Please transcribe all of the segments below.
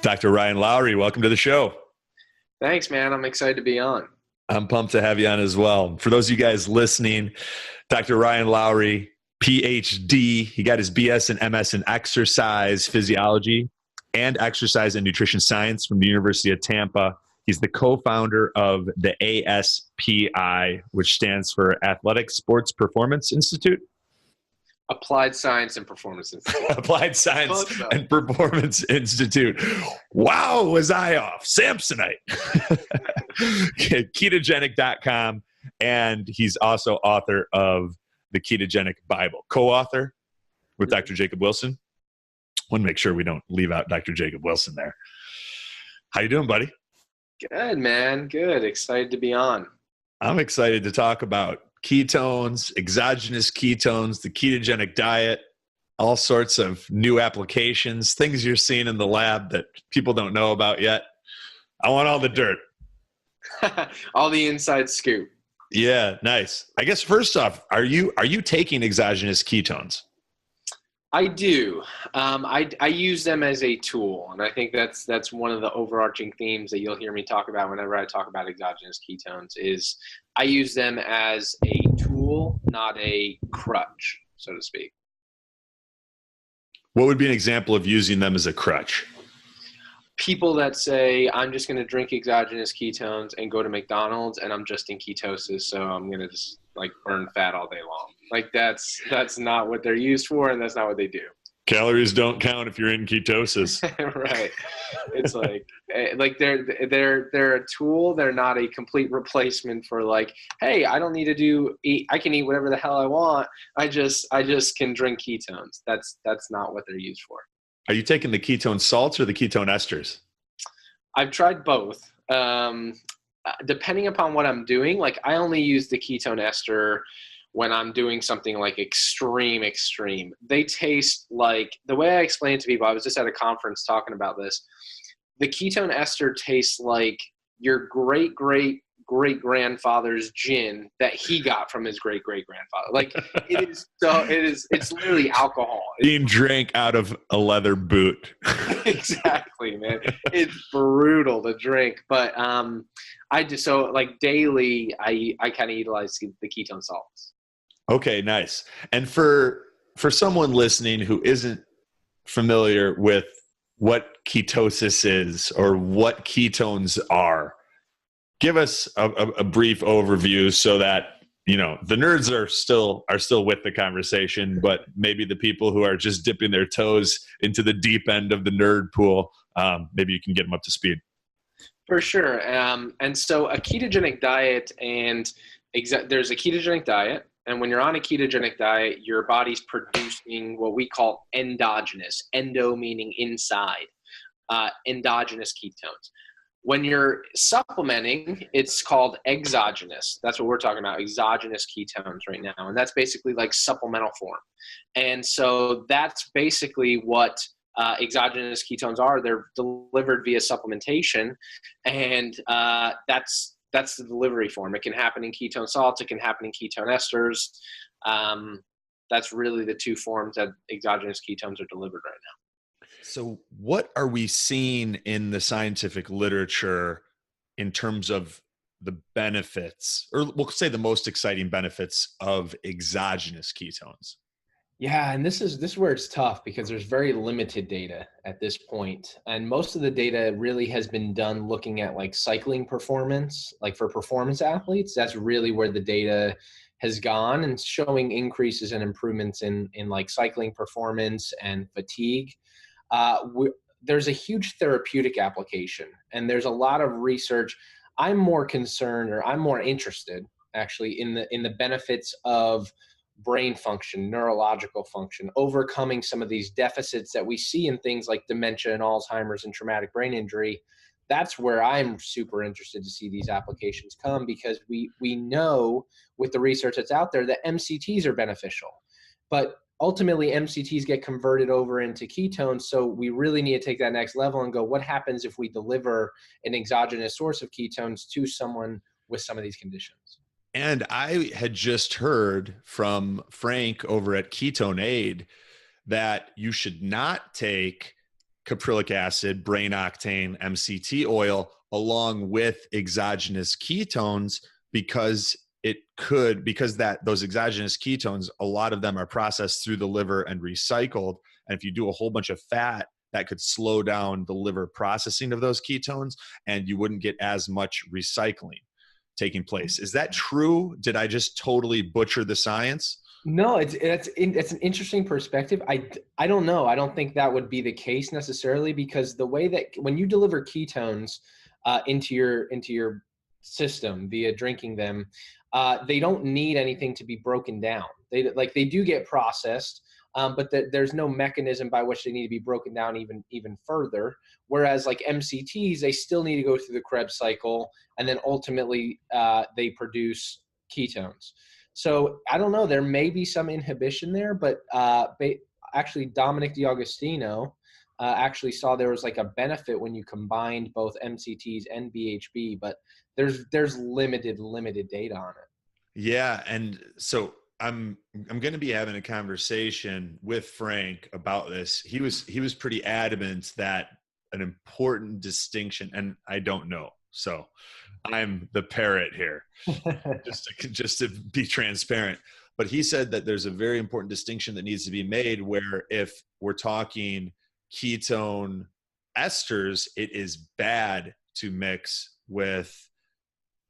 Dr. Ryan Lowery, welcome to the show. Thanks, man. I'm excited to be on. I'm pumped to have you on as well. For those of you guys listening, Dr. Ryan Lowery, PhD, he got his BS and MS in exercise physiology and exercise and nutrition science from the University of Tampa. He's the co-founder of the ASPI, which stands for Athletic Sports Performance Institute. Applied Science and Performance Institute. Applied Science and Performance Institute. Wow, was I off? Samsonite. Ketogenic.com. And he's also author of the Ketogenic Bible. Co-author with Dr. Jacob Wilson. Want to make sure we don't leave out Dr. Jacob Wilson there. How you doing, buddy? Good, man. Good. Excited to be on. I'm excited to talk about ketones, exogenous ketones, the ketogenic diet, all sorts of new applications, things you're seeing in the lab that people don't know about yet. I want all the dirt. All the inside scoop. Yeah, nice. I guess first off, are you taking exogenous ketones? I do. I use them as a tool, and I think that's one of the overarching themes that you'll hear me talk about whenever I talk about exogenous ketones is I use them as a tool, not a crutch, so to speak. What would be an example of using them as a crutch? People that say, I'm just going to drink exogenous ketones and go to McDonald's and I'm just in ketosis, so I'm going to just like burn fat all day long. Like that's not what they're used for, and that's not what they do. Calories don't count if you're in ketosis. Right. It's like they're a tool. They're not a complete replacement for like, hey, I don't need to eat. I can eat whatever the hell I want. I just can drink ketones. That's not what they're used for. Are you taking the ketone salts or the ketone esters? I've tried both. Depending upon what I'm doing, like I only use the ketone ester when I'm doing something like extreme. They taste like, the way I explain it to people, I was just at a conference talking about this. The ketone ester tastes like your great-great-great-grandfather's gin that he got from his great-great-grandfather. Like it's literally alcohol. Being drank out of a leather boot. Exactly, man. It's brutal to drink, but I just, so like daily, I kind of utilize the ketone salts. Okay, nice. And for someone listening who isn't familiar with what ketosis is or what ketones are, give us a brief overview so that, you know, the nerds are still with the conversation, but maybe the people who are just dipping their toes into the deep end of the nerd pool, maybe you can get them up to speed. For sure. And so a ketogenic diet there's a ketogenic diet. And when you're on a ketogenic diet, your body's producing what we call endogenous, endo meaning inside, endogenous ketones. When you're supplementing, it's called exogenous. That's what we're talking about, exogenous ketones right now. And that's basically like supplemental form. And so that's basically what exogenous ketones are. They're delivered via supplementation. And that's the delivery form. It can happen in ketone salts. It can happen in ketone esters. That's really the two forms that exogenous ketones are delivered right now. So what are we seeing in the scientific literature in terms of the benefits, or we'll say the most exciting benefits of exogenous ketones? Yeah, and this is where it's tough because there's very limited data at this point. And most of the data really has been done looking at like cycling performance, like for performance athletes. That's really where the data has gone and showing increases and improvements in like cycling performance and fatigue. There's a huge therapeutic application, and there's a lot of research. I'm more concerned, or I'm more interested actually in the benefits of brain function, neurological function, overcoming some of these deficits that we see in things like dementia and Alzheimer's and traumatic brain injury. That's where I'm super interested to see these applications come, because we know with the research that's out there that MCTs are beneficial, but ultimately MCTs get converted over into ketones. So we really need to take that next level and go, what happens if we deliver an exogenous source of ketones to someone with some of these conditions? And I had just heard from Frank over at Ketone Aid that you should not take caprylic acid, brain octane, MCT oil, along with exogenous ketones, because those exogenous ketones, a lot of them are processed through the liver and recycled. And if you do a whole bunch of fat, that could slow down the liver processing of those ketones, and you wouldn't get as much recycling taking place. Is that true? Did I just totally butcher the science? No, it's an interesting perspective. I don't know. I don't think that would be the case necessarily, because the way that when you deliver ketones into your system via drinking them, they don't need anything to be broken down. They do get processed, but there's no mechanism by which they need to be broken down even further. Whereas like MCTs, they still need to go through the Krebs cycle, and then ultimately they produce ketones. So I don't know, there may be some inhibition there, but actually Dominic D'Agostino actually saw there was like a benefit when you combined both MCTs and BHB, but there's limited data on it. Yeah. And so I'm going to be having a conversation with Frank about this. He was pretty adamant that an important distinction, and I don't know. So I'm the parrot here, just to be transparent. But he said that there's a very important distinction that needs to be made, where if we're talking ketone esters, it is bad to mix with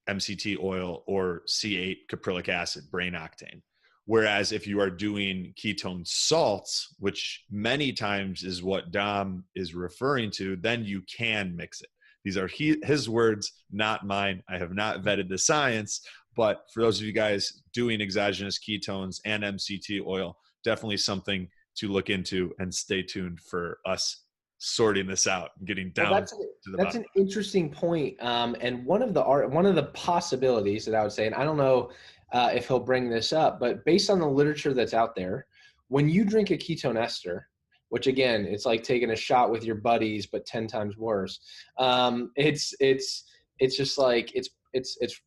MCT oil or C8 caprylic acid, brain octane. Whereas if you are doing ketone salts, which many times is what Dom is referring to, then you can mix it. These are his words, not mine. I have not vetted the science, but for those of you guys doing exogenous ketones and MCT oil, definitely something to look into, and stay tuned for us sorting this out and getting down to the bottom. That's an interesting point. And one of the possibilities that I would say, and I don't know if he'll bring this up, but based on the literature that's out there, when you drink a ketone ester, which again, it's like taking a shot with your buddies, but 10 times worse. It's just like, it's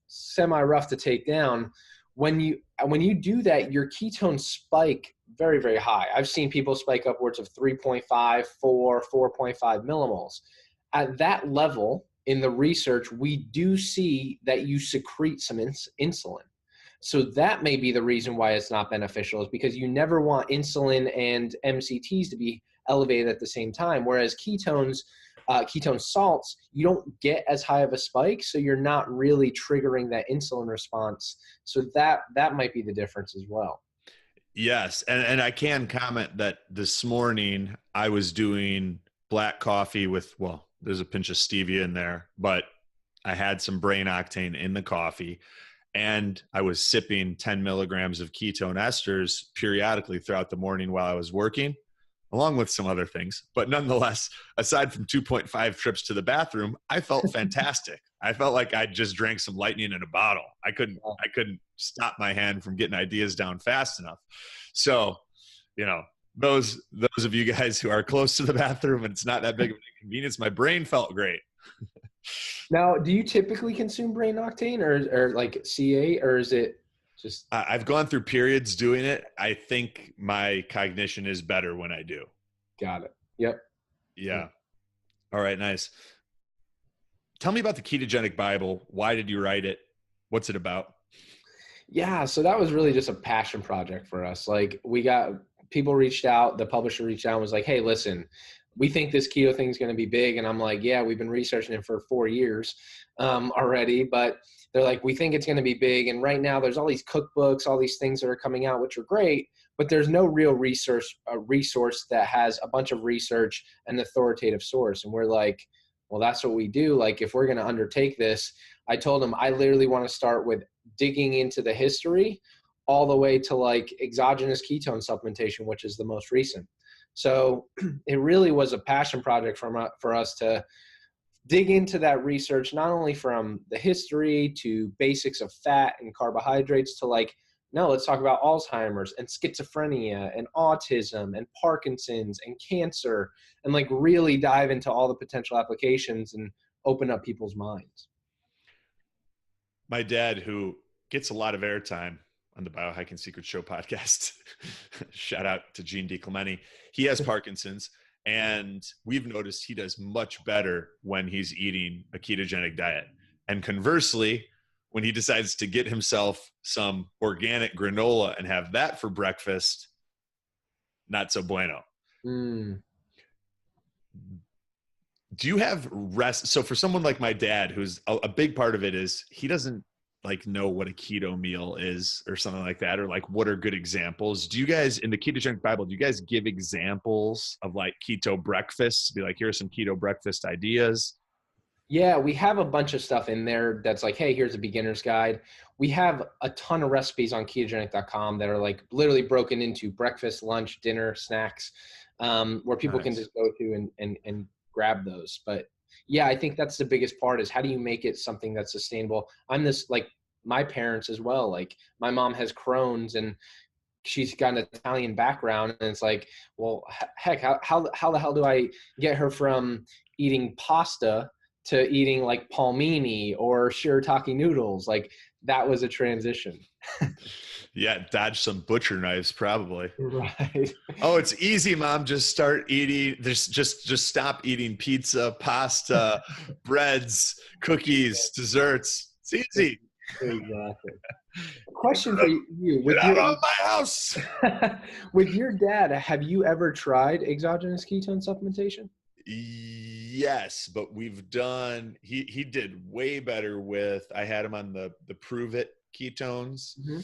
semi rough to take down. When you do that, your ketones spike very, very high. I've seen people spike upwards of 3.5, 4.5 millimoles. At that level in the research, we do see that you secrete some insulin. So that may be the reason why it's not beneficial, is because you never want insulin and MCTs to be elevated at the same time. Whereas ketone salts, you don't get as high of a spike, so you're not really triggering that insulin response. So that might be the difference as well. Yes. And I can comment that this morning I was doing black coffee with, well, there's a pinch of stevia in there, but I had some brain octane in the coffee, and I was sipping 10 milligrams of ketone esters periodically throughout the morning while I was working, along with some other things. But nonetheless, aside from 2.5 trips to the bathroom, I felt fantastic. I felt like I just drank some lightning in a bottle. I couldn't stop my hand from getting ideas down fast enough. So, those of you guys who are close to the bathroom and it's not that big of an inconvenience, my brain felt great. Now, do you typically consume brain octane or like C8, or is it just? I've gone through periods doing it. I think my cognition is better when I do. Got it. Yep. Yeah. All right. Nice. Tell me about the Ketogenic Bible. Why did you write it? What's it about? Yeah. So that was really just a passion project for us. Like, people reached out, the publisher reached out and was like, hey, listen, we think this keto thing is going to be big. And I'm like, yeah, we've been researching it for 4 years already, but they're like, we think it's going to be big. And right now there's all these cookbooks, all these things that are coming out, which are great, but there's no real resource that has a bunch of research and authoritative source. And we're like, well, that's what we do. Like, if we're going to undertake this, I told them, I literally want to start with digging into the history all the way to like exogenous ketone supplementation, which is the most recent. So it really was a passion project for us to dig into that research, not only from the history to basics of fat and carbohydrates to like, no, let's talk about Alzheimer's and schizophrenia and autism and Parkinson's and cancer, and like really dive into all the potential applications and open up people's minds. My dad, who gets a lot of airtime on the Biohacking Secret Show podcast, shout out to Gene DiClemente. He has Parkinson's, And we've noticed he does much better when he's eating a ketogenic diet. And conversely, when he decides to get himself some organic granola and have that for breakfast, not so bueno. Mm. Do you have rest? So for someone like my dad, who's a big part of it is he doesn't like know what a keto meal is or something like that, or like what are good examples. Do you guys in the Ketogenic Bible, do you guys give examples of like keto breakfasts? Be like, here are some keto breakfast ideas. Yeah, we have a bunch of stuff in there that's like, hey, here's a beginner's guide. We have a ton of recipes on ketogenic.com that are like literally broken into breakfast, lunch, dinner, snacks, where people can just go to and grab those. But yeah, I think that's the biggest part is how do you make it something that's sustainable? I'm this, like my parents as well. Like my mom has Crohn's and she's got an Italian background, and it's like, well, heck, how the hell do I get her from eating pasta to eating like palmini or shirataki noodles? Like that was a transition. Yeah, dodge some butcher knives probably. Right. Oh, it's easy, Mom. Just start eating. Just stop eating pizza, pasta, breads, cookies, desserts. It's easy. Exactly. Question for you: Get out of my house. With your dad, have you ever tried exogenous ketone supplementation? Yes, but we've done. He did way better with. I had him on the Prove It ketones. Mm-hmm.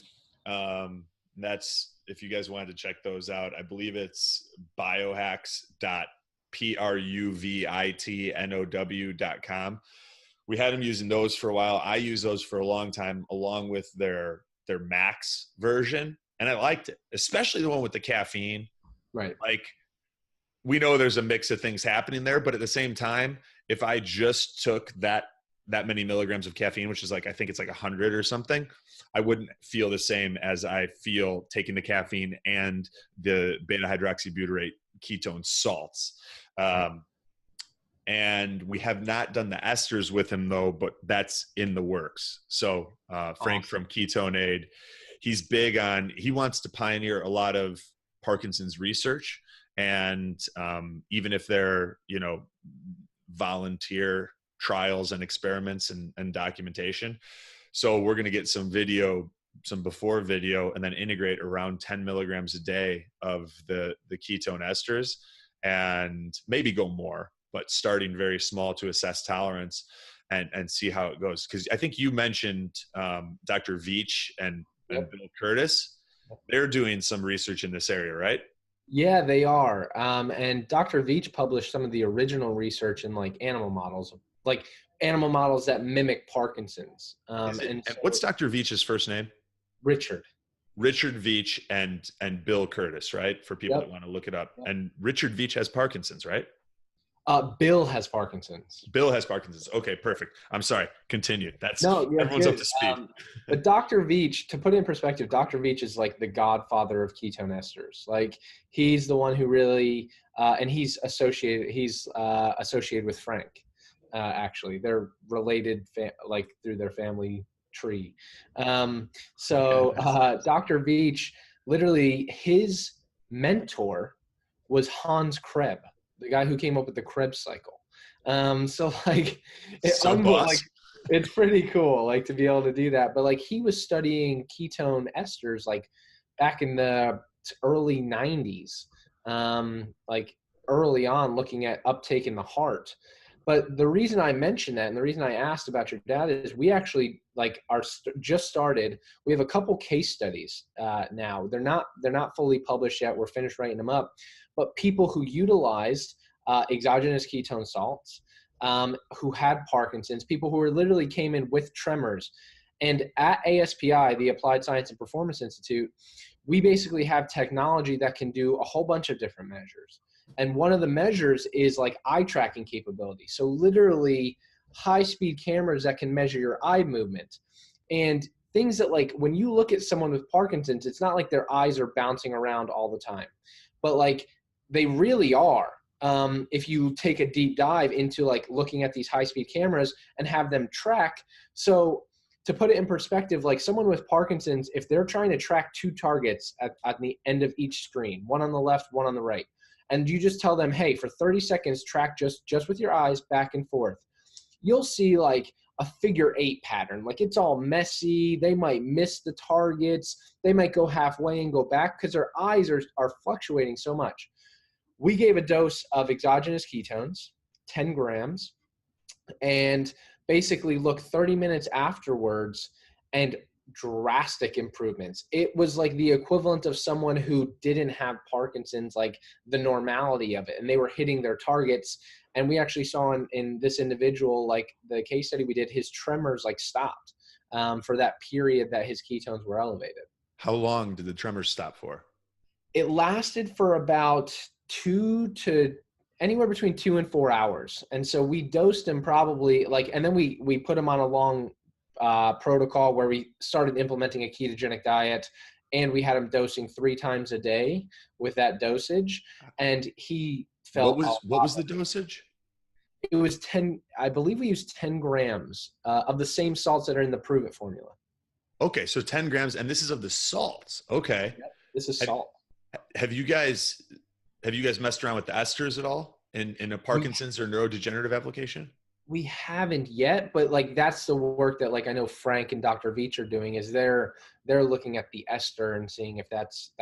That's if you guys wanted to check those out. I believe it's biohacks.pruvitnow.com. We had him using those for a while. I used those for a long time, along with their max version, and I liked it, especially the one with the caffeine. Right. Like we know there's a mix of things happening there, but at the same time, if I just took that many milligrams of caffeine, which is like I think it's like 100 or something, I wouldn't feel the same as I feel taking the caffeine and the beta hydroxybutyrate ketone salts. And we have not done the esters with him though, but that's in the works. So Frank Awesome. from Ketone Aid, he's big on, he wants to pioneer a lot of Parkinson's research. And even if they're, volunteer trials and experiments and documentation. So we're going to get some video, some before video, and then integrate around 10 milligrams a day of the ketone esters and maybe go more, but starting very small to assess tolerance and see how it goes. Because I think you mentioned Dr. Veach and Bill Curtis. They're doing some research in this area, right? Yeah, they are. And Dr. Veach published some of the original research in like animal models that mimic Parkinson's. And what's Dr. Veach's first name? Richard Veach and Bill Curtis, right? For people that want to look it up. And Richard Veach has Parkinson's, right? Bill has Parkinson's. Bill has Parkinson's. Okay, perfect. I'm sorry. Continue. Everyone's good. Up to speed. But Dr. Veach, to put it in perspective, Dr. Veach is like the godfather of ketone esters. Like he's the one who really, and he's associated with Frank. Actually, they're related, through their family tree. So Dr. Veach, literally, his mentor was Hans Krebs, the guy who came up with the Krebs cycle. It's pretty cool, like to be able to do that. But like he was studying ketone esters like back in the early 90s, like early on, looking at uptake in the heart. But the reason I mentioned that and the reason I asked about your dad is we actually just started. We have a couple case studies now. They're not fully published yet. We're finished writing them up. But people who utilized exogenous ketone salts, who had Parkinson's, people who literally came in with tremors. And at ASPI, the Applied Science and Performance Institute, we basically have technology that can do a whole bunch of different measures. And one of the measures is like eye tracking capability. So literally high-speed cameras that can measure your eye movement. And things that, like, when you look at someone with Parkinson's, it's not like their eyes are bouncing around all the time. But like they really are. If you take a deep dive into like looking at these high-speed cameras and have them track. So to put it in perspective, like someone with Parkinson's, if they're trying to track two targets at the end of each screen, one on the left, one on the right, and you just tell them, hey, for 30 seconds, track just with your eyes back and forth, you'll see like a figure 8 pattern. Like it's all messy. They might miss the targets. They might go halfway and go back because their eyes are fluctuating so much. We gave a dose of exogenous ketones, 10 grams, and basically look 30 minutes afterwards and drastic improvements. It was like the equivalent of someone who didn't have Parkinson's, like the normality of it, and they were hitting their targets. And we actually saw in this individual, like the case study we did, his tremors like stopped for that period that his ketones were elevated. How long did the tremors stop for? It lasted for about anywhere between 2 and 4 hours. And so we dosed him probably like, and then we put him on a long protocol where we started implementing a ketogenic diet, and we had him dosing 3 times a day with that dosage. And he felt what was the dosage? It was 10, I believe we used 10 grams of the same salts that are in the Prove It formula. Okay. So 10 grams, and this is of the salts. Okay. Yep, this is salt. Have you guys messed around with the esters at all in a Parkinson's or neurodegenerative application? We haven't yet, but like that's the work that like I know Frank and Dr. Veach are doing, is they're looking at the ester and seeing if that's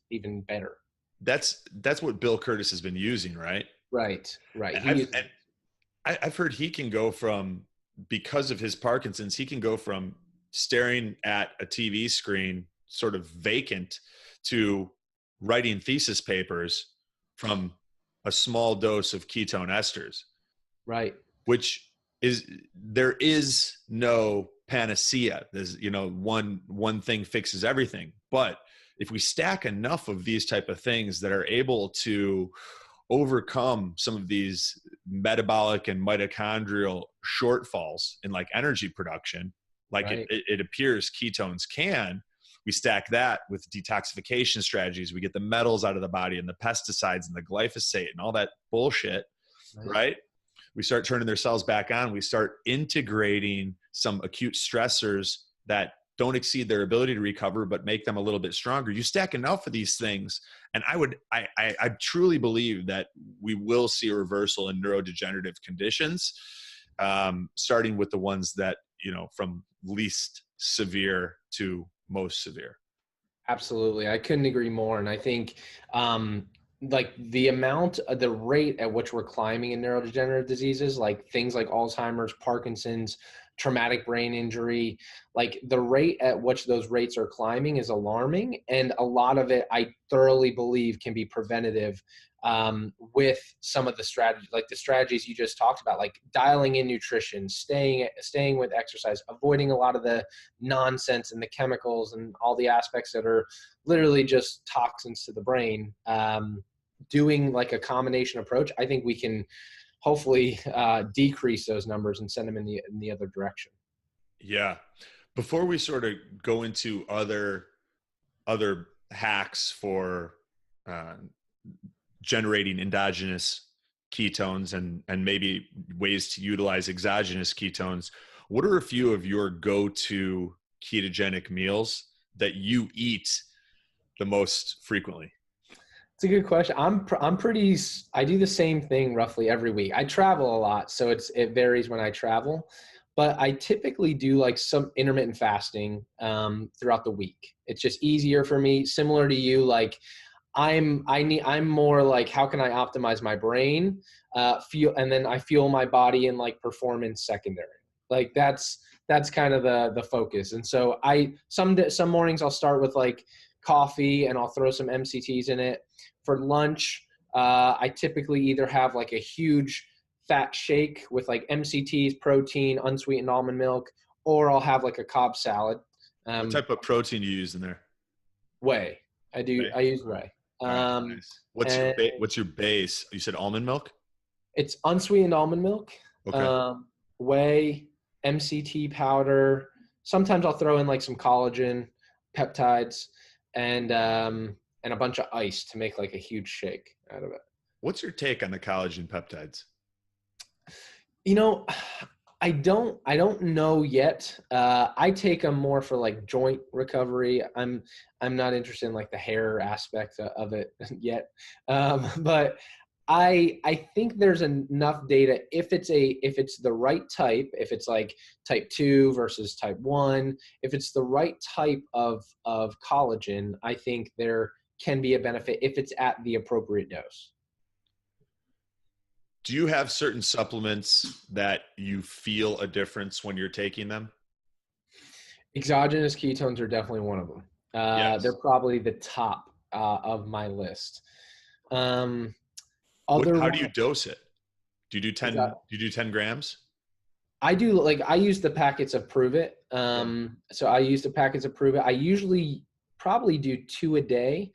even better. That's what Bill Curtis has been using, right? Right. I've heard he can go from, because of his Parkinson's, he can go from staring at a TV screen sort of vacant to writing thesis papers from a small dose of ketone esters. Right. Which there is no panacea. There's, one thing fixes everything. But if we stack enough of these type of things that are able to overcome some of these metabolic and mitochondrial shortfalls in like energy production, like right. it appears ketones can, we stack that with detoxification strategies. We get the metals out of the body and the pesticides and the glyphosate and all that bullshit, right? We start turning their cells back on. We start integrating some acute stressors that don't exceed their ability to recover, but make them a little bit stronger. You stack enough of these things, and I truly believe that we will see a reversal in neurodegenerative conditions, starting with the ones that, from least severe to most severe. Absolutely. I couldn't agree more. And I think, like the rate at which we're climbing in neurodegenerative diseases, like things like Alzheimer's, Parkinson's, traumatic brain injury, like the rate at which those rates are climbing is alarming. And a lot of it, I thoroughly believe, can be preventative with some of the strategies, like the strategies you just talked about, like dialing in nutrition, staying with exercise, avoiding a lot of the nonsense and the chemicals and all the aspects that are literally just toxins to the brain. Doing like a combination approach, I think we can hopefully decrease those numbers and send them in the other direction. Yeah. Before we sort of go into other hacks for generating endogenous ketones and maybe ways to utilize exogenous ketones, what are a few of your go-to ketogenic meals that you eat the most frequently? It's a good question. I do the same thing roughly every week. I travel a lot, so it varies when I travel, but I typically do like some intermittent fasting throughout the week. It's just easier for me, similar to you. Like I'm more like, how can I optimize my brain, and then I fuel my body in like performance secondary. Like that's kind of the focus. And so some mornings I'll start with like coffee and I'll throw some MCTs in it. For lunch, I typically either have like a huge fat shake with like MCTs, protein, unsweetened almond milk, or I'll have like a Cobb salad. What type of protein do you use in there? Whey. I use whey. Nice. What's your base? You said almond milk? It's unsweetened almond milk, okay. Whey, MCT powder. Sometimes I'll throw in like some collagen, peptides, and a bunch of ice to make like a huge shake out of it. What's your take on the collagen peptides? I don't know yet. I take them more for like joint recovery. I'm not interested in like the hair aspect of it yet. But I think there's enough data if it's the right type, if it's like type 2 versus type 1, if it's the right type of collagen, I think there can be a benefit if it's at the appropriate dose. Do you have certain supplements that you feel a difference when you're taking them? Exogenous ketones are definitely one of them. They're Yes. probably the top of my list. Other How one, do you dose it? exa- Do you do 10 grams? I do like I use the packets of Prove It. Yeah. So I use the packets of Prove It. I usually probably do 2 a day.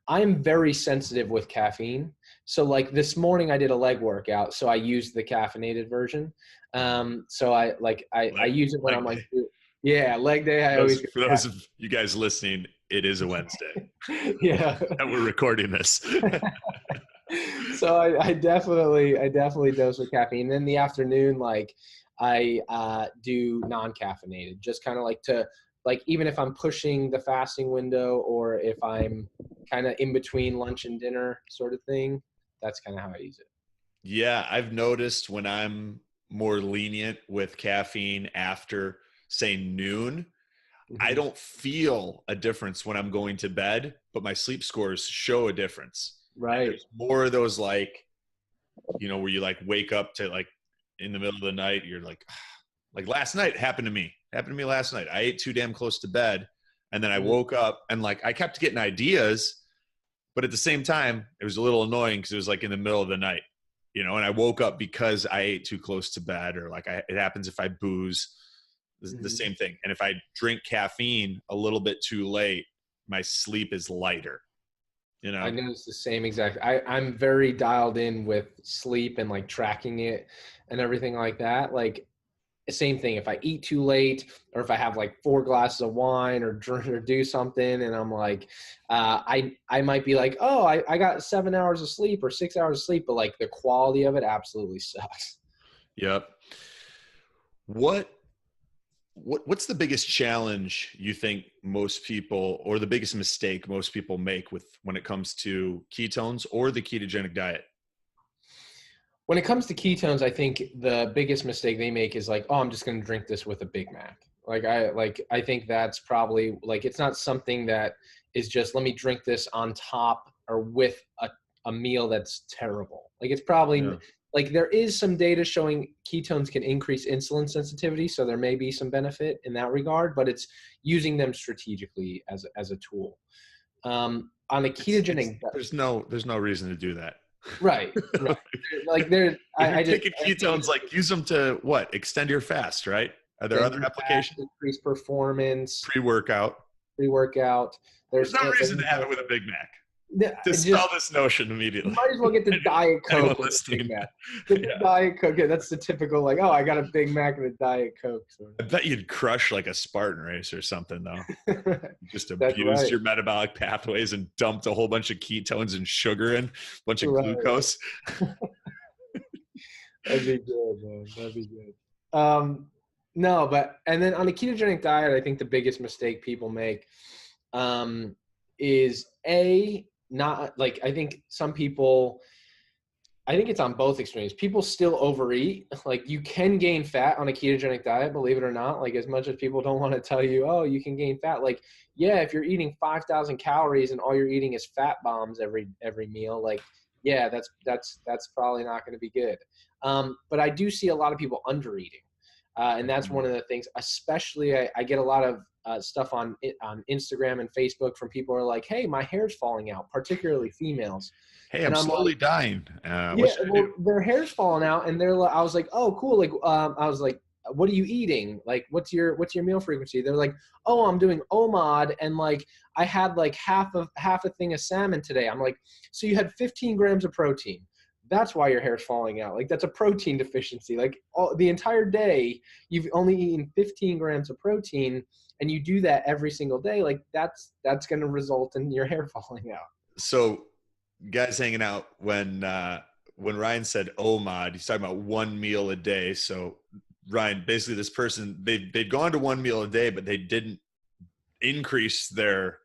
I'm very sensitive with caffeine. So like this morning I did a leg workout, so I used the caffeinated version. So I Leg, use it when leg I'm like, day. yeah, leg day. I always get For those of you guys listening, it is a Wednesday yeah. that we're recording this. So I definitely dose with caffeine. Then in the afternoon, like I do non-caffeinated, just kind of like to like even if I'm pushing the fasting window or if I'm kind of in between lunch and dinner sort of thing. That's kind of how I use it. Yeah, I've noticed when I'm more lenient with caffeine after, say, noon, I Hmm. don't feel a difference when I'm going to bed, but my sleep scores show a difference. And Right. there's more of those like, where you like wake up to like in the middle of the night, you're like last night happened to me. Happened to me last night. I ate too damn close to bed. And then I Mhm. woke up and like I kept getting ideas, but at the same time, it was a little annoying because it was like in the middle of the night, and I woke up because I ate too close to bed, or like it happens if I booze, the Mhm. same thing. And if I drink caffeine a little bit too late, my sleep is lighter, you I know? noticed the same exact. I'm very dialed in with sleep and like tracking it and everything like that. Like same thing. If I eat too late, or if I have like 4 glasses of wine, or drink or do something, and I'm like, I might be like, oh, I got 7 hours of sleep or 6 hours of sleep, but like the quality of it absolutely sucks. Yep. What what's the biggest challenge you think most people, or the biggest mistake most people make with when it comes to ketones or the ketogenic diet? When it comes to ketones, I think the biggest mistake they make is like, oh, I'm just going to drink this with a Big Mac. I think that's probably like it's not something that is just let me drink this on top or with a meal that's terrible. Like it's probably Yeah. like there is some data showing ketones can increase insulin sensitivity, so there may be some benefit in that regard, but it's using them strategically as a tool. On a It's ketogenic, there's no reason to do that. right, right. Like there, If you're I just taking I think ketones, like use them to what? Extend your fast, right? Are there extend other your fast, applications? increase performance, Pre-workout. pre-workout. There's There's no it, reason to have it with a Big Mac. just Dispel this notion you immediately. might as well get the Diet Anyone Coke with a Big listening? Mac. Get the Yeah. Diet Coke. Yeah, that's the typical like, oh, I got a Big Mac and a Diet Coke. Sort I bet you'd crush like a Spartan race or something, though. of. You just That's abused right. your metabolic pathways and dumped a whole bunch of ketones and sugar in, a bunch of Right. glucose. That'd be good, man. That'd be good. No, but and then on the ketogenic diet, I think the biggest mistake people make is not like I think some people. I think it's on both extremes. People still overeat. Like you can gain fat on a ketogenic diet, believe it or not. Like as much as people don't want to tell you, oh, you can gain fat. Like, yeah, if you're eating 5,000 calories and all you're eating is fat bombs every meal, like, yeah, that's probably not going to be good. But I do see a lot of people under eating, and that's one of the things. Especially, I get a lot of stuff on Instagram and Facebook from people who are like, hey, my hair's falling out, particularly females, Hey, I'm and I'm like. slowly dying. What Yeah, should I do? well, their hair's falling out, and I was like, oh, cool. Like, I was like, what are you eating? Like, what's your meal frequency? They're like, oh, I'm doing OMAD, and like, I had like half a thing of salmon today. I'm like, so you had 15 grams of protein. That's why your hair's falling out. Like, that's a protein deficiency. Like, the entire day, you've only eaten 15 grams of protein, and you do that every single day. Like, that's going to result in your hair falling out. So, guys hanging out when Ryan said OMAD, he's talking about one meal a day. So Ryan, basically this person, they'd gone to one meal a day, but they didn't increase their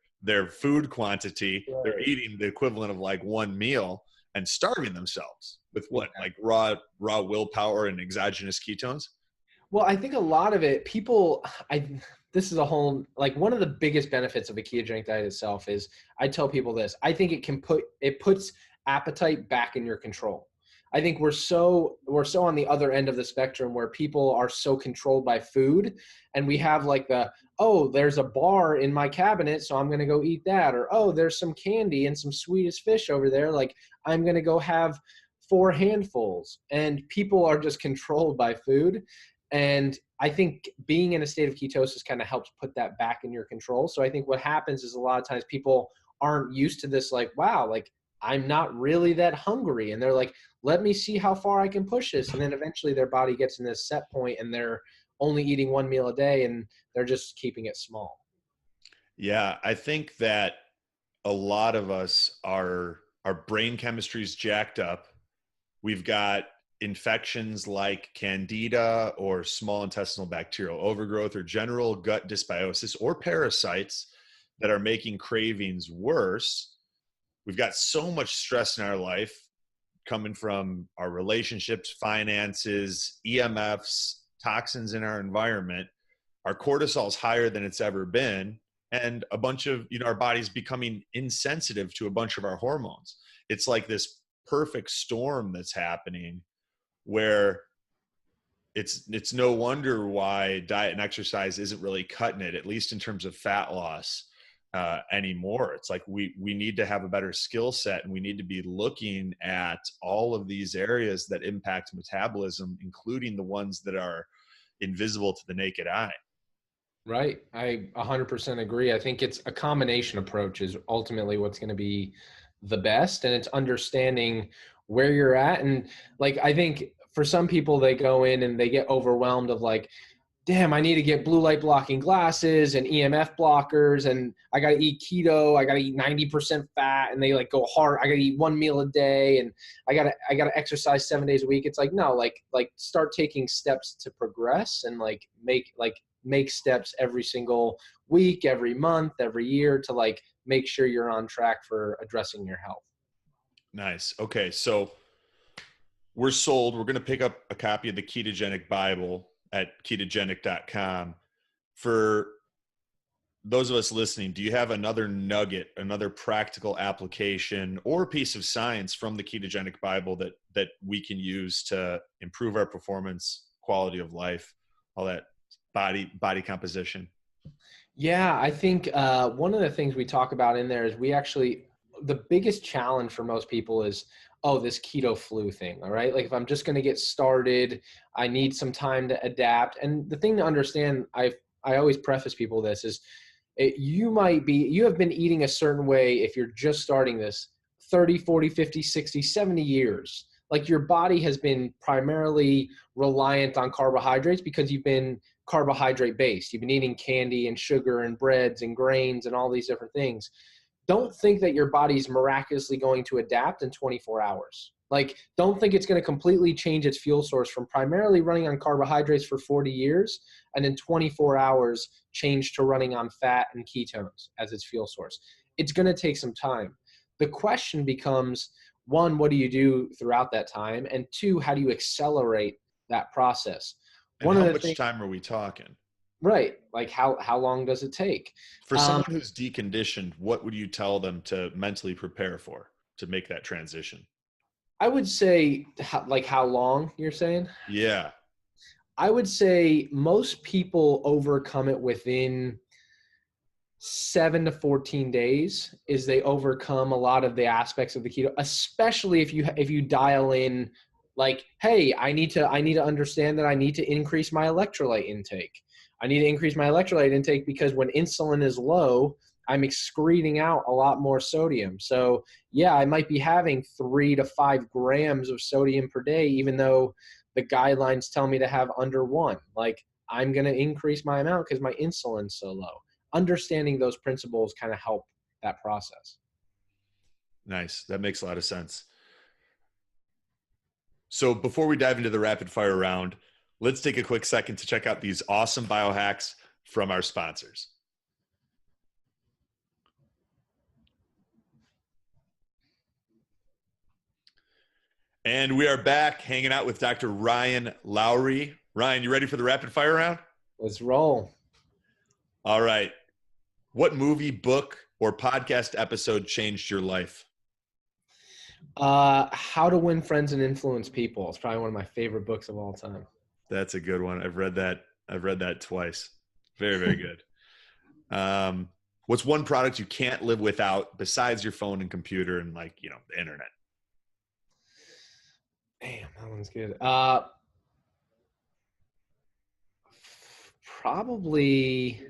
food quantity. Right. They're eating the equivalent of like one meal and starving themselves with what, Yeah. like raw willpower and exogenous ketones. Well, I think a lot of it, this is a whole, like one of the biggest benefits of a ketogenic diet itself is, I tell people this, I think it puts appetite back in your control. I think we're so on the other end of the spectrum where people are so controlled by food, and we have like oh, there's a bar in my cabinet, so I'm going to go eat that. Or, oh, there's some candy and some Swedish fish over there, like I'm going to go have 4 handfuls. And people are just controlled by food. And I think being in a state of ketosis kind of helps put that back in your control. So I think what happens is a lot of times people aren't used to this, like, wow, like I'm not really that hungry. And they're like, let me see how far I can push this. And then eventually their body gets in this set point and they're only eating 1 meal a day and they're just keeping it small. Yeah, I think that a lot of us our brain chemistry is jacked up. We've got infections like candida or small intestinal bacterial overgrowth or general gut dysbiosis or parasites that are making cravings worse. We've got so much stress in our life coming from our relationships, finances, EMFs, toxins in our environment. Our cortisol is higher than it's ever been. And a bunch of, our body's becoming insensitive to a bunch of our hormones. It's like this perfect storm that's happening where it's no wonder why diet and exercise isn't really cutting it, at least in terms of fat loss anymore. It's like we need to have a better skill set, and we need to be looking at all of these areas that impact metabolism, including the ones that are invisible to the naked eye. Right. I 100% agree. I think it's a combination approach is ultimately what's going to be the best. And it's understanding where you're at. And like, I think for some people, they go in and they get overwhelmed of like, damn, I need to get blue light blocking glasses and EMF blockers, and I got to eat keto. I got to eat 90% fat, and they like go hard. I got to eat 1 meal a day, and I got to exercise 7 days a week. It's like, no, like start taking steps to progress and make steps every single week, every month, every year to like make sure you're on track for addressing your health. Nice. Okay. So we're sold. We're going to pick up a copy of the Ketogenic Bible at ketogenic.com. For those of us listening, do you have another nugget, another practical application or piece of science from the Ketogenic Bible that we can use to improve our performance, quality of life, all that body composition? Yeah, I think one of the things we talk about in there is the biggest challenge for most people is, oh, this keto flu thing, all right? Like if I'm just going to get started, I need some time to adapt. And the thing to understand, I always preface people this is, you have been eating a certain way if you're just starting this 30, 40, 50, 60, 70 years. Like your body has been primarily reliant on carbohydrates because you've been carbohydrate based. You've been eating candy and sugar and breads and grains and all these different things. Don't think that your body's miraculously going to adapt in 24 hours. Like, don't think it's going to completely change its fuel source from primarily running on carbohydrates for 40 years and in 24 hours change to running on fat and ketones as its fuel source. It's going to take some time. The question becomes, one, what do you do throughout that time? And two, how do you accelerate that process? And how much time are we talking? Right. Like how long does it take? For someone who's deconditioned, what would you tell them to mentally prepare for to make that transition? I would say how long you're saying? Yeah. I would say most people overcome it within 7 to 14 days is they overcome a lot of the aspects of the keto, especially if you dial in like, hey, I need to understand that I need to increase my electrolyte intake. I need to increase my electrolyte intake because when insulin is low, I'm excreting out a lot more sodium. So yeah, I might be having 3 to 5 grams of sodium per day, even though the guidelines tell me to have under 1. Like, I'm going to increase my amount because my insulin's so low. Understanding those principles kind of help that process. Nice. That makes a lot of sense. So before we dive into the rapid fire round, let's take a quick second to check out these awesome biohacks from our sponsors. And we are back hanging out with Dr. Ryan Lowery. Ryan, you ready for the rapid fire round? Let's roll. All right. What movie, book, or podcast episode changed your life? How to Win Friends and Influence People. It's probably one of my favorite books of all time. That's a good one. I've read that twice. Very, very good. What's one product you can't live without besides your phone and computer and the internet? Damn, that one's good. Probably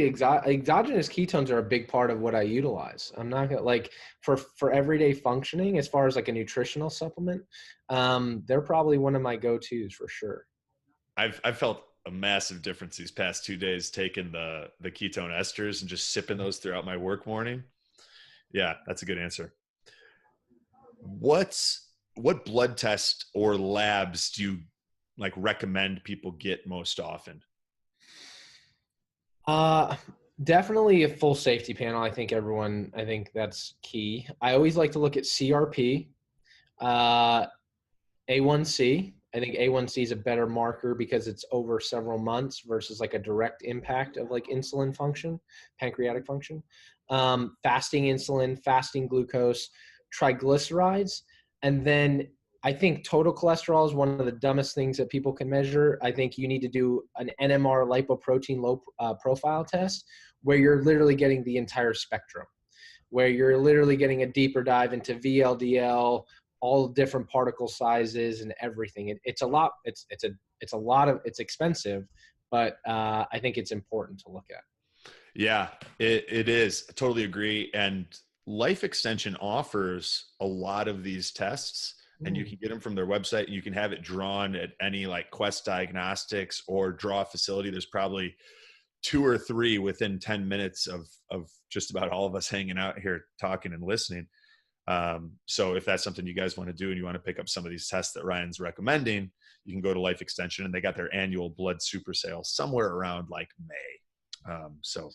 exogenous ketones are a big part of what I utilize. I'm not gonna for everyday functioning as far as like a nutritional supplement. They're probably one of my go-tos for sure. I've felt a massive difference these past 2 days taking the ketone esters and just sipping those throughout my work morning. Yeah, that's a good answer. What blood test or labs do you recommend people get most often? Definitely a full safety panel. I think that's key. I always like to look at CRP, A1C. I think A1C is a better marker because it's over several months versus like a direct impact of like insulin function, pancreatic function. Fasting insulin, fasting glucose, triglycerides, and then I think total cholesterol is one of the dumbest things that people can measure. I think you need to do an NMR lipoprotein low profile test where you're literally getting the entire spectrum, where you're literally getting a deeper dive into VLDL, all different particle sizes and everything. It's a lot. It's expensive, but I think it's important to look at. Yeah, it is. I totally agree. And Life Extension offers a lot of these tests, and you can get them from their website. You can have it drawn at any Quest Diagnostics or Draw facility. There's probably 2 or 3 within 10 minutes of just about all of us hanging out here talking and listening. So if that's something you guys want to do and you want to pick up some of these tests that Ryan's recommending, you can go to Life Extension, and they got their annual blood super sale somewhere around May. So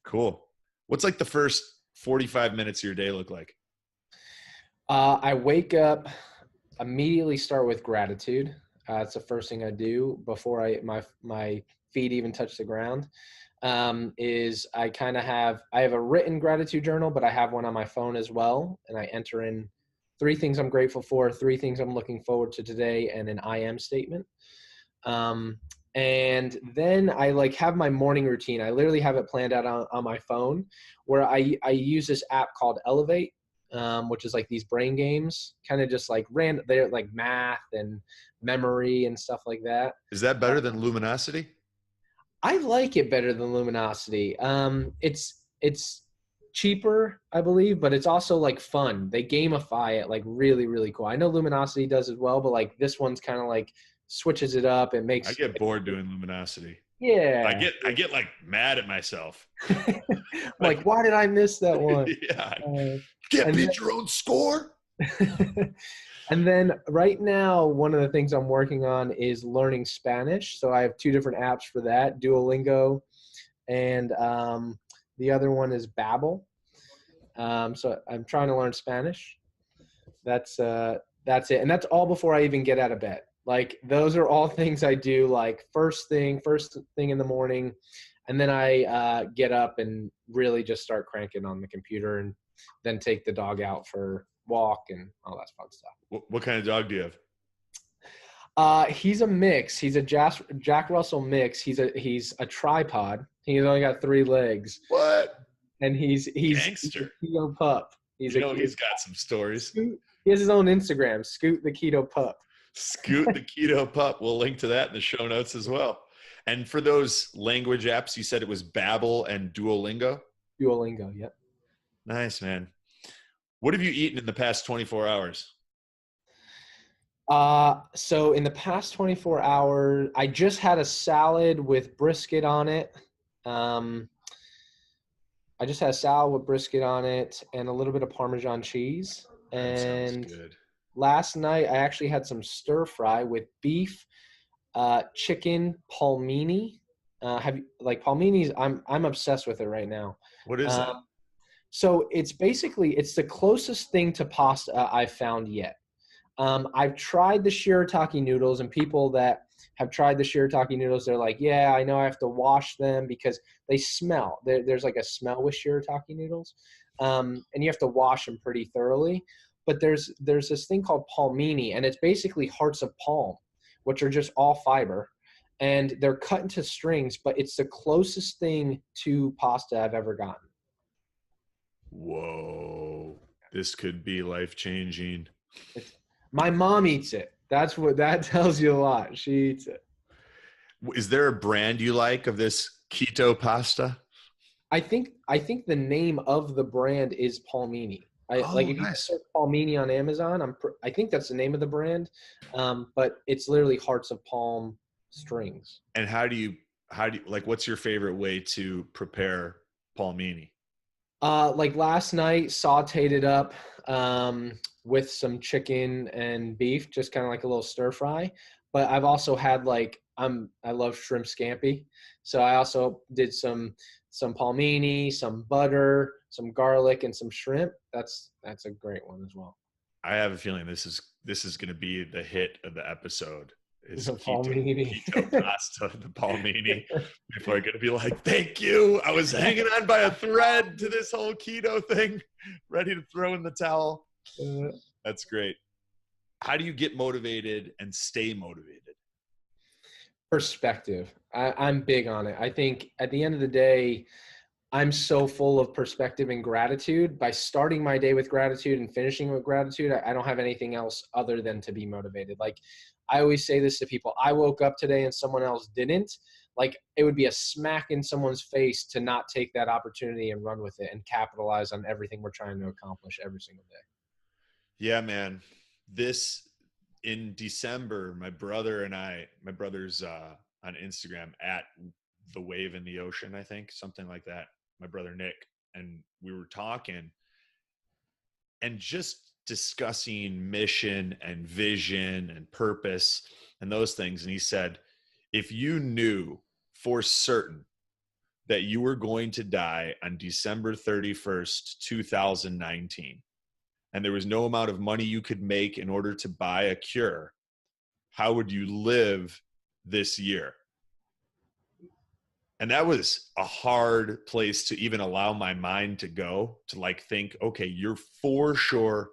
cool. What's the first 45 minutes of your day look like? I wake up, immediately start with gratitude. It's the first thing I do before my feet even touch the ground. Is I have a written gratitude journal, but I have one on my phone as well. And I enter in 3 things I'm grateful for, 3 things I'm looking forward to today, and an I am statement. And then I have my morning routine. I literally have it planned out on my phone, where I use this app called Elevate, which is these brain games, kind of just random. They're math and memory and stuff like that. Is that better than Luminosity? I like it better than Luminosity. It's cheaper, I believe, but it's also fun. They gamify it really, really cool. I know Luminosity does as well, but this one's kind of switches it up. It makes. I get bored doing Luminosity. Yeah. I get mad at myself. Why did I miss that one? Yeah. Can't beat your own score. And then right now, one of the things I'm working on is learning Spanish. So I have 2 different apps for that, Duolingo, and the other one is Babbel. So I'm trying to learn Spanish. That's it. And that's all before I even get out of bed. Those are all things I do first thing in the morning. And then I get up and really just start cranking on the computer, and then take the dog out for walk and all that fun stuff. What kind of dog do you have? He's a mix. He's a Jack Russell mix. He's a tripod. He's only got 3 legs. What? And he's gangster. A keto pup. He's got some stories. He has his own Instagram, Scoot the Keto Pup. Scoot the Keto Pup. We'll link to that in the show notes as well. And for those language apps, you said it was Babbel and Duolingo? Duolingo, yep. Nice, man. What have you eaten in the past 24 hours? So in the past 24 hours, I just had a salad with brisket on it. I just had a salad with brisket on it and a little bit of Parmesan cheese. That and sounds good. last night I actually had some stir fry with beef, chicken palmini. Have you like palminis? I'm obsessed with it right now. What is that? So it's the closest thing to pasta I've found yet. I've tried the shirataki noodles, and people that have tried the shirataki noodles, they're like, yeah, I know I have to wash them because they smell. There's like a smell with shirataki noodles, and you have to wash them pretty thoroughly. But there's this thing called palmini, and it's basically hearts of palm, which are just all fiber, and they're cut into strings, but it's the closest thing to pasta I've ever gotten. Whoa, this could be life-changing. My mom eats it. That tells you a lot. She eats it. Is there a brand you like of this keto pasta? I think the name of the brand is Palmini. Like if you Nice. search Palmini on Amazon, I think that's the name of the brand, but it's literally hearts of palm strings. And how do you like? What's your favorite way to prepare palmini? Like last night, sauteed it up with some chicken and beef, just kind of like a little stir fry. But I've also had I love shrimp scampi, so I also did some palmini, some butter, some garlic, and some shrimp. That's a great one as well. I have a feeling this is going to be the hit of the episode. Is The palmini. keto pasta, the palmini. People are going to be like, thank you. I was hanging on by a thread to this whole keto thing, ready to throw in the towel. That's great. How do you get motivated and stay motivated? Perspective. I'm big on it. I think at the end of the day, I'm so full of perspective and gratitude. By starting my day with gratitude and finishing with gratitude, I don't have anything else other than to be motivated. Like I always say this to people, I woke up today and someone else didn't. Like it would be a smack in someone's face to not take that opportunity and run with it and capitalize on everything we're trying to accomplish every single day. Yeah, man. This in December, my brother's on Instagram at the wave in the ocean, I think, something like that. My brother Nick, and we were talking and just discussing mission and vision and purpose and those things. And he said, if you knew for certain that you were going to die on December 31st, 2019, and there was no amount of money you could make in order to buy a cure, how would you live this year? And that was a hard place to even allow my mind to go, to like think, okay, you're for sure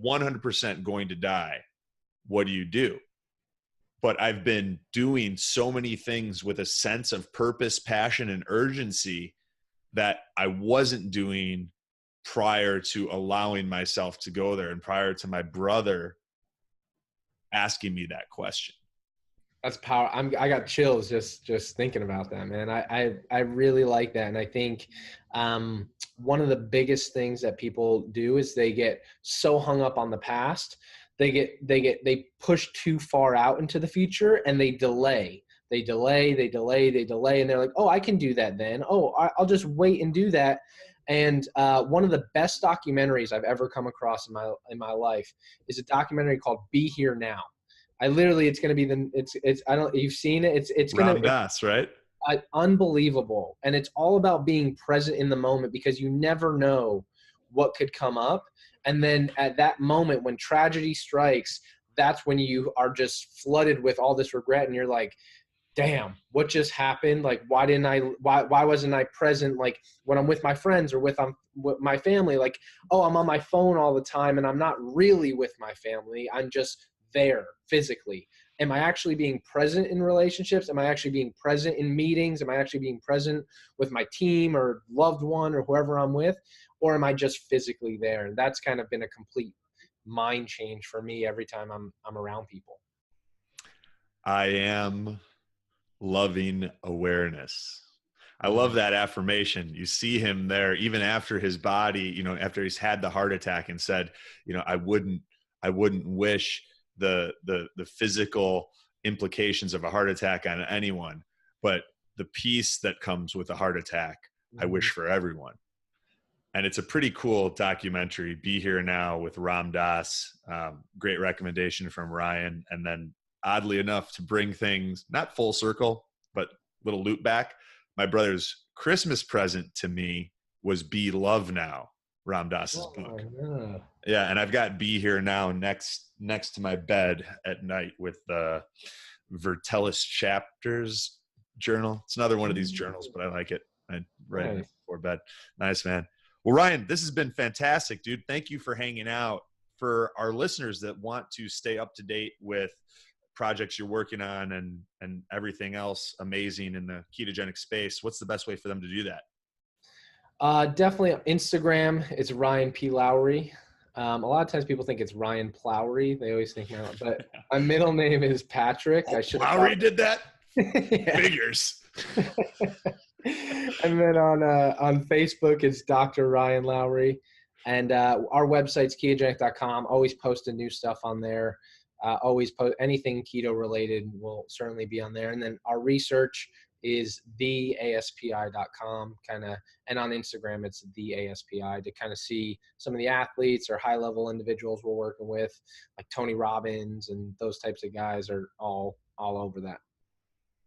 100% going to die. What do you do? But I've been doing so many things with a sense of purpose, passion, and urgency that I wasn't doing prior to allowing myself to go there and prior to my brother asking me that question. That's power. I got chills just thinking about that, man. I really like that. And I think one of the biggest things that people do is they get so hung up on the past. They push too far out into the future and they delay. And they're like, oh, I can do that then. Oh, I'll just wait and do that. And one of the best documentaries I've ever come across in my life is a documentary called Be Here Now. It's going to be you've seen it. It's going to, Ram Dass, right? Unbelievable. And it's all about being present in the moment because you never know what could come up. And then at that moment, when tragedy strikes, that's when you are just flooded with all this regret. And you're like, damn, what just happened? Like, why wasn't I present? Like when I'm with my friends or with my family, like, oh, I'm on my phone all the time and I'm not really with my family. I'm just there physically. Am I actually being present in relationships? Am I actually being present in meetings? Am I actually being present with my team or loved one or whoever I'm with? Or am I just physically there? And that's kind of been a complete mind change for me every time I'm around people. I am loving awareness. I love that affirmation. You see him there, even after his body, after he's had the heart attack and said, I wouldn't wish the physical implications of a heart attack on anyone, but the peace that comes with a heart attack, I wish for everyone. And it's a pretty cool documentary, Be Here Now with Ram Dass. Great recommendation from Ryan. And then oddly enough, to bring things not full circle, but little loop back, my brother's Christmas present to me was Be Love Now, Ram Dass's book. Yeah. Yeah, and I've got Be Here Now next to my bed at night with the Vertellus Chapters journal. It's another one of these journals, but I like it. I write it before bed. Nice, man. Well, Ryan, this has been fantastic, dude. Thank you for hanging out. For our listeners that want to stay up to date with projects you're working on and everything else amazing in the ketogenic space, what's the best way for them to do that? Definitely on Instagram. It's Ryan P. Lowery. A lot of times people think it's Ryan Plowry. They always think but my middle name is Patrick. I should have Plowry did that? Figures. And then on Facebook, it's Dr. Ryan Lowery. And our website's ketogenic.com. Always posting new stuff on there. Always post anything keto related will certainly be on there. And then our research is theaspi.com and on Instagram it's theaspi to kind of see some of the athletes or high level individuals we're working with, like Tony Robbins and those types of guys are all over that.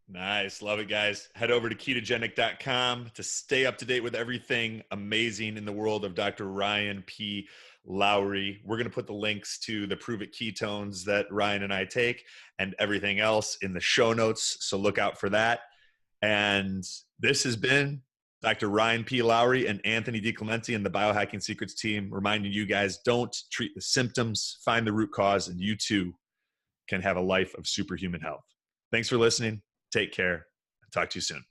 Nice. Love it, guys. Head over to ketogenic.com to stay up to date with everything amazing in the world of Dr. Ryan P. Lowery. We're going to put the links to the Prove It Ketones that Ryan and I take and everything else in the show notes. So look out for that. And this has been Dr. Ryan P. Lowery and Anthony DiClemente and the Biohacking Secrets team reminding you guys, don't treat the symptoms, find the root cause, and you too can have a life of superhuman health. Thanks for listening. Take care. Talk to you soon.